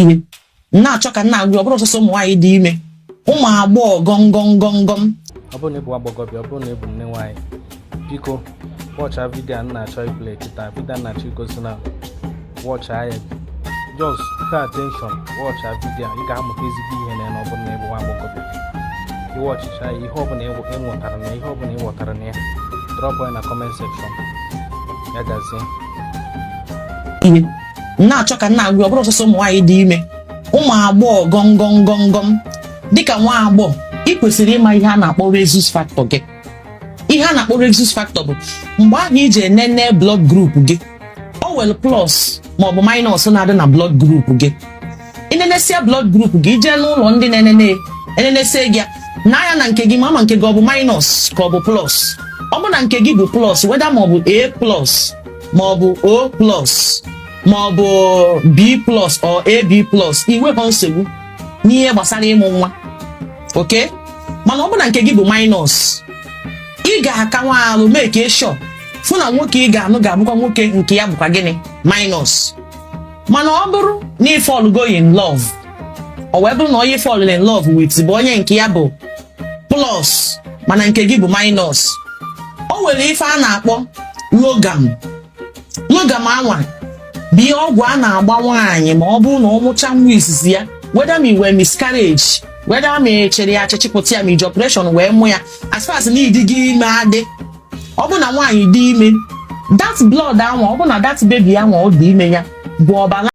ihe na-achọ ka nna agwụ ọ bụrụ ọsọsọ ụmụ nwaanyị dị ime ụmụ agbọghọ gọngọngọngọm. Ọ bụrụ na ịbụ agbọghọbịa, ọ bụrụ na ịbụ nne nwaanyị, biko wọcha vidio a na-achọ iplay kịta, vidio na-achọ igosi na wọcha ya, just pay attention, wọcha vidio ị ga-amụta ezigbo ihe na ọ bụrụ na ịbụ nwa agbọghọbịa. Ịwọchicha ihe ọbụla ịnwetara na ihe ọbụla ịghọtara na ya, drop ya na comment section. Ya gazie. Ihe na-achọ ka nna agwụ ọ bụrụ ọsọsọ ụmụ nwaanyị dị ime ụmụ agbọghọ gọngọngọngọm. Dịka nwa agbọghọ ị kwesịrị ịma ihe a na-akpọ rhesus factor gị. Ihe a na-akpọ rhesus factor bụ mgbe ahụ iji enene blood group gị, o nwere plus maọbụ minus na-adị na blood group gị. Inenesia blood group gị jee n'ụlọ ndị na-enenesie gị n'anya na nke gị ma nke gị ọ bụ minus ka ọ bụ plus. Ọ bụ na nke gị bụ plus, weda maọbụ A plus maọbụ O plus maọbụ B plus or AB plus, iwekọ nsogbu n'ihe gbasara ịmụ nwa. Okay? Mana ọ bụ na nke gị bụ minus, ị ga-aka nwa alụ make sure fụ na nwoke ị ga-anụ ga-abụkwa nwoke nke ya bụkwa gịnị minus. Mana ọ bụrụ na ị fall go in love, ọ wee bụrụ na onye fall in love with bụ onye nke ya bụ plus mana nke gị bụ minus, o nwere ife a na-akpọ logam. Logam anwa bụ ihe ọgwụ a na-agba nwaanyị ma ọ bụrụ na ọ mụcha nwa izizi ya, whether ma iwe miscarriage, whether ma echere ya achịchịpụta ya ma iji operation wee mụ ya, as far as na ịdị gị ime adị. Ọ bụ na nwaanyị dị ime, that blood anwa, ọ bụ na that baby anwa ọ dị ime ya bụ ọbara